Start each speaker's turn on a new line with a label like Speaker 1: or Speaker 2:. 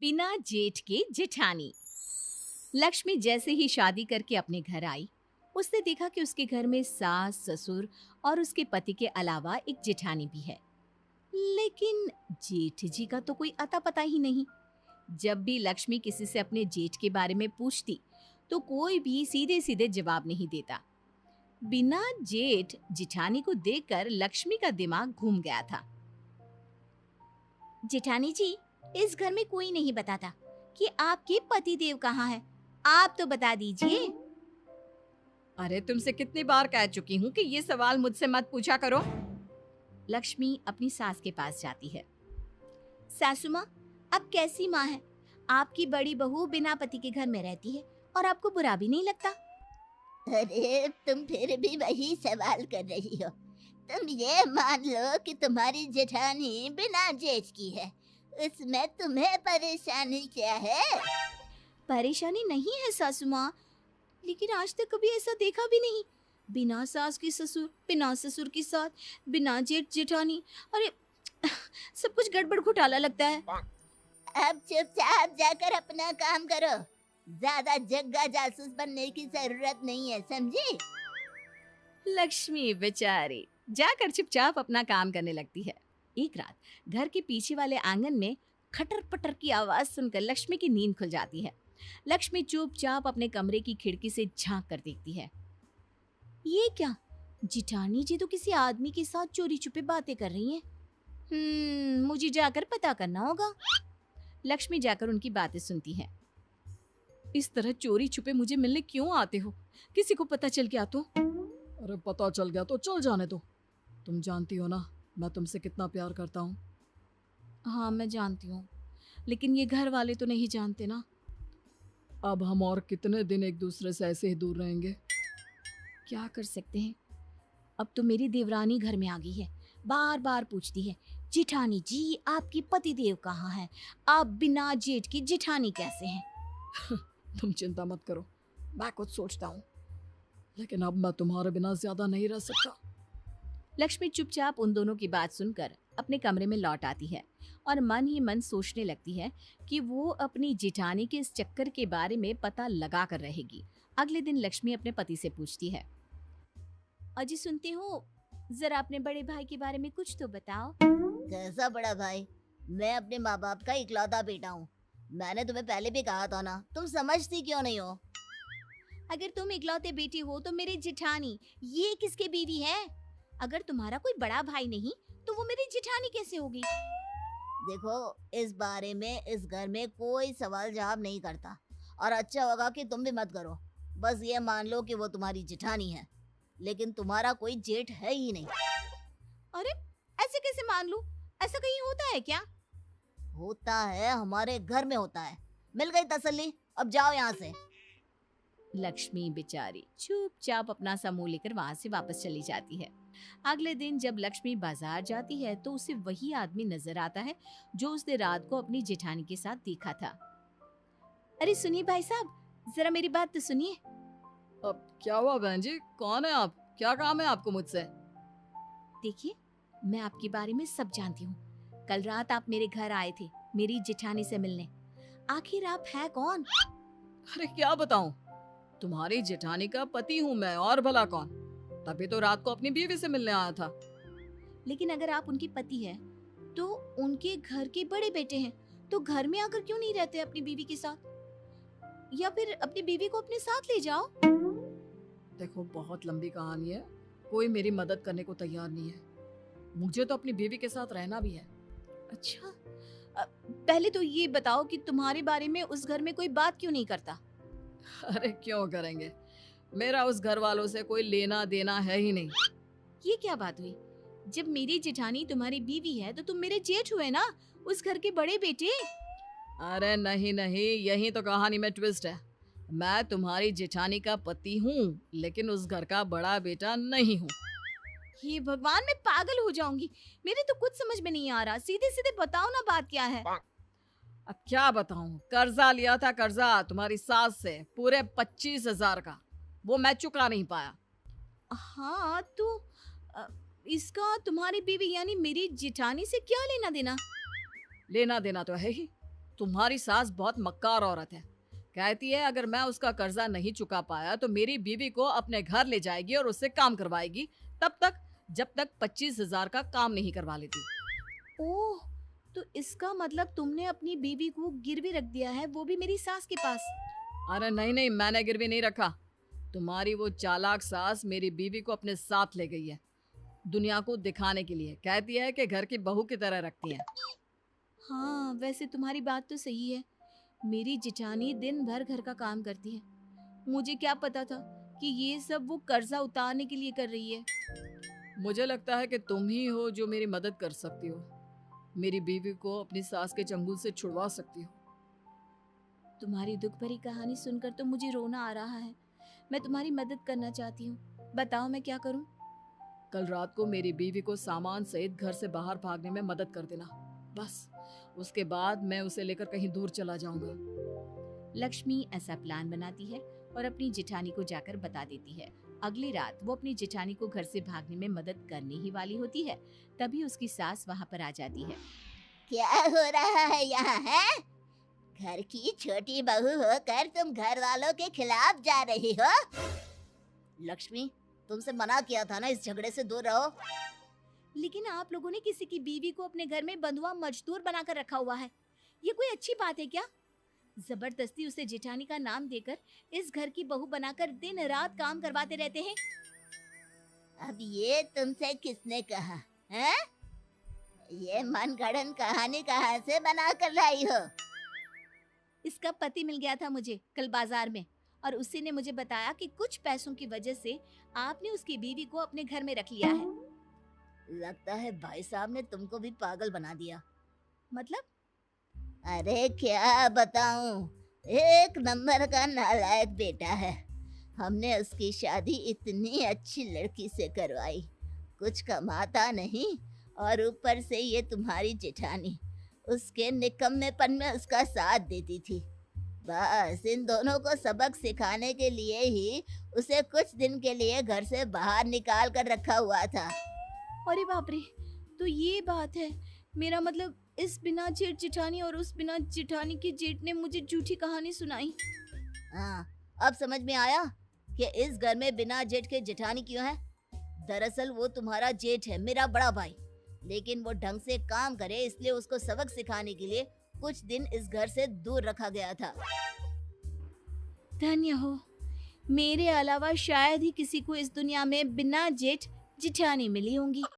Speaker 1: बिना जेठ के जेठानी। लक्ष्मी जैसे ही शादी करके अपने घर आई, उसने देखा कि उसके घर में सास ससुर और उसके पति के अलावा एक जेठानी भी है। लेकिन जेठ जी का तो कोई अता पता ही नहीं। जब भी लक्ष्मी किसी से अपने जेठ के बारे में पूछती तो कोई भी सीधे सीधे जवाब नहीं देता। बिना जेठ जेठानी को देखकर लक्ष्मी का दिमाग घूम गया था। जेठानी जी, इस घर में कोई नहीं बताता कि आपके पति देव कहाँ है। आप तो बता दीजिए। अरे तुमसे कितनी बार कह चुकी हूँ कि ये सवाल मुझसे मत पूछा करो। लक्ष्मी अपनी सास के पास जाती है। सासू माँ, अब कैसी माँ है? आपकी बड़ी बहू बिना पति के घर में रहती है और आपको बुरा भी नहीं लगता?
Speaker 2: अरे तुम फिर भी वही सवाल कर रही हो। तुम ये मान लो कि तुम्हारी जेठानी बिना जेठ की है। उसमें तुम्हें परेशानी क्या है?
Speaker 1: परेशानी नहीं है सासू माँ, लेकिन आज तक कभी ऐसा देखा भी नहीं। बिना सास की ससुर, बिना ससुर की सास, बिना जेठ जेठानी। अरे सब कुछ गड़बड़ घोटाला लगता है।
Speaker 2: अब चुपचाप जाकर अपना काम करो। ज्यादा जग्गा जासूस बनने की जरूरत नहीं है, समझी?
Speaker 1: लक्ष्मी बेचारी जाकर चुपचाप अपना काम करने लगती है। एक रात घर के पीछे वाले आंगन में खटर पटर की आवाज सुनकर लक्ष्मी की नींद खुल जाती है। लक्ष्मी चुपचाप अपने कमरे की खिड़की से झांक कर देखती है। ये क्या? जिठानी जी तो किसी आदमी के साथ चोरी छुपे बातें कर रही हैं। मुझे जाकर पता करना होगा। लक्ष्मी जाकर उनकी बातें सुनती है। इस तरह चोरी छुपे मुझे मिलने क्यों आते हो? किसी को पता चल गया तो?
Speaker 3: अरे पता चल गया तो चल जाने दो। तुम जानती हो ना मैं तुमसे कितना प्यार करता हूँ।
Speaker 1: हाँ मैं जानती हूँ, लेकिन ये घर वाले तो नहीं जानते ना।
Speaker 3: अब हम और कितने दिन एक दूसरे से ऐसे ही दूर रहेंगे?
Speaker 1: क्या कर सकते हैं? अब तो मेरी देवरानी घर में आ गई है। बार बार पूछती है, जेठानी जी आपकी पति देव कहाँ है? आप बिना जेठ की जेठानी कैसे हैं?
Speaker 3: तुम चिंता मत करो, मैं कुछ सोचता हूँ, लेकिन अब मैं तुम्हारे बिना ज्यादा नहीं रह सकता।
Speaker 1: लक्ष्मी चुपचाप उन दोनों की बात सुनकर अपने कमरे में लौट आती है और मन ही मन सोचने लगती है कि वो अपनी जेठानी के इस चक्कर के बारे में पता लगा कर रहेगी। अगले दिन लक्ष्मी अपने पति से पूछती है, अजी सुनती हूँ, जरा अपने बड़े भाई के बारे में कुछ तो बताओ।
Speaker 2: कैसा बड़ा भाई? मैं अपने माँ बाप का इकलौता बेटा हूँ। मैंने तुम्हें पहले भी कहा था ना, तुम समझती क्यों नहीं हो?
Speaker 1: अगर तुम इकलौते बेटी हो तो मेरी जेठानी ये किसके बीवी है? अगर तुम्हारा कोई बड़ा भाई नहीं तो वो मेरी जेठानी कैसे होगी?
Speaker 2: देखो, इस बारे में इस घर में कोई सवाल जवाब नहीं करता, और अच्छा होगा कि तुम भी मत करो। बस ये मान लो कि वो तुम्हारी जेठानी है, लेकिन तुम्हारा कोई जेठ है ही नहीं।
Speaker 1: अरे ऐसे कैसे मान लूं? ऐसा कहीं होता है क्या?
Speaker 2: होता है, हमारे घर में होता है। मिल गई तसल्ली, अब जाओ यहाँ से।
Speaker 1: लक्ष्मी बेचारी चुपचाप अपना समूह लेकर वहां से वापस चली जाती है। अगले दिन जब लक्ष्मी बाजार जाती है तो उसे वही आदमी नजर आता है जो उसने रात को अपनी जेठानी के साथ देखा था। अरे सुनिए भाई साहब, जरा मेरी बात तो सुनिए।
Speaker 3: अब क्या हुआ बहन जी, कौन है आप? क्या काम है आपको मुझसे?
Speaker 1: देखिए, मैं आपके बारे में सब जानती हूँ। कल रात आप मेरे घर आए थे मेरी जेठानी से मिलने। आखिर आप हैं कौन?
Speaker 3: अरे क्या बताऊं, तुम्हारी जेठानी का पति हूँ मैं, और भला कौन? तभी तो रात को अपनी बीवी से मिलने आया था।
Speaker 1: लेकिन अगर आप उनके पति हैं तो उनके घर के बड़े बेटे हैं, तो घर में आकर क्यों नहीं रहते अपनी बीवी के साथ? या फिर अपनी बीवी को अपने साथ ले जाओ।
Speaker 3: देखो बहुत लंबी कहानी है, कोई मेरी मदद करने को तैयार नहीं है। मुझे तो अपनी बीवी के साथ रहना भी है।
Speaker 1: अच्छा, पहले तो ये बताओ कि तुम्हारे बारे में उस घर में कोई बात क्यों नहीं करता?
Speaker 3: अरे क्यों करेंगे, मेरा उस घर वालों से कोई लेना देना है ही नहीं।
Speaker 1: ये क्या बात हुई? जब मेरी जेठानी तुम्हारी बीवी है तो तुम मेरे जेठ हुए ना, उस घर के बड़े बेटे।
Speaker 3: अरे नहीं नहीं, यही तो कहानी में ट्विस्ट है। मैं तुम्हारी जेठानी का पति हूँ, लेकिन उस घर का बड़ा बेटा नहीं हूँ।
Speaker 1: हे भगवान, मैं पागल हो जाऊंगी। मेरे तो कुछ समझ में नहीं आ रहा। सीधे सीधे बताओ ना, बात क्या है?
Speaker 3: अब क्या बताऊं, कर्जा लिया था, कर्जा तुम्हारी सास से पूरे 25,000 का, वो मैं चुका नहीं पाया।
Speaker 1: हाँ तो अ, इसका तुम्हारी बीवी यानी मेरी जेठानी से क्या लेना देना?
Speaker 3: लेना देना तो है ही, तुम्हारी सास बहुत मक्कार औरत है। कहती है अगर मैं उसका कर्जा नहीं चुका पाया तो मेरी बीवी को अपने घर ले जाएगी और उससे काम करवाएगी, तब तक जब तक 25,000 का काम नहीं करवा लेती।
Speaker 1: ओह, तो इसका मतलब तुमने अपनी बीवी को गिरवी रख दिया है, वो भी मेरी सास के पास।
Speaker 3: अरे नहीं नहीं, मैंने गिरवी नहीं रखा। तुम्हारी वो चालाक सास मेरी बीवी को अपने साथ ले गई है, दुनिया को दिखाने के लिए। कहती है कि घर की बहू की तरह रखती है।
Speaker 1: हाँ, वैसे तुम्हारी बात तो सही है। मेरी जिठानी दिन भर घर का काम करती है। मुझे क्या पता था कि ये सब वो कर्जा उतारने के लिए कर रही है।
Speaker 3: मुझे लगता है कि तुम ही हो जो मेरी मदद कर सकती हो, मेरी बीवी को अपनी सास के चंगुल से छुड़वा सकती हो।
Speaker 1: तुम्हारी दुख भरी कहानी सुनकर तो मुझे रोना आ रहा है। मैं तुम्हारी मदद करना चाहती हूँ, बताओ मैं क्या करूँ।
Speaker 3: कल रात को मेरी बीवी को सामान सहित घर से बाहर भागने में मदद कर देना, बस। उसके बाद मैं उसे लेकर कहीं दूर चला जाऊंगा।
Speaker 1: लक्ष्मी ऐसा प्लान बनाती है और अपनी जिठानी को जाकर बता देती है। अगली रात वो अपनी जिठानी को घर से भागने में मदद करने ही वाली होती है, तभी उसकी सास वहाँ पर आ जाती है।
Speaker 2: क्या हो रहा है यहाँ है? घर की छोटी बहू होकर तुम घर वालों के खिलाफ जा रही हो? लक्ष्मी, तुमसे मना किया था ना इस झगड़े से दूर रहो।
Speaker 1: लेकिन आप लोगों ने किसी की बीवी को अपने घर में बंधुआ मजदूर बनाकर रखा हुआ है, ये कोई अच्छी बात है क्या? जबरदस्ती उसे जिठानी का नाम देकर इस घर की बहू बनाकर दिन रात काम करवाते रहते हैं।
Speaker 2: अब ये तुमसे किसने कहा है? ये मनगढ़ंत कहानी कहाँ से बना कर लाई हो?
Speaker 1: इसका पति मिल गया था मुझे कल बाजार में, और उसी ने मुझे बताया कि कुछ पैसों की वजह से आपने उसकी बीवी को अपने घर में रख लिया है।
Speaker 2: लगता है भाई साहब ने तुमको भी पागल बना दिया।
Speaker 1: मतलब?
Speaker 2: अरे क्या बताऊं, एक नंबर का नालायक बेटा है। हमने उसकी शादी इतनी अच्छी लड़की से करवाई, कुछ कमाता नहीं, और ऊपर से ये तुम्हारी जेठानी उसके निकम्मेपन में उसका साथ देती थी। बस इन दोनों को सबक सिखाने के लिए ही उसे कुछ दिन के लिए घर से बाहर निकाल कर रखा हुआ था।
Speaker 1: अरे बाप रे, तो ये बात है। मेरा मतलब इस बिना जेठ जिठानी और उस बिना जिठानी की जेठ ने मुझे झूठी कहानी सुनाई।
Speaker 2: हाँ, अब समझ में आया कि इस घर में बिना जेठ के जेठानी क्यों है। दरअसल वो तुम्हारा जेठ है, मेरा बड़ा भाई, लेकिन वो ढंग से काम करे इसलिए उसको सबक सिखाने के लिए कुछ दिन इस घर से दूर रखा गया था।
Speaker 1: धन्य हो, मेरे अलावा शायद ही किसी को इस दुनिया में बिना जेठ जिठानी मिली होंगी।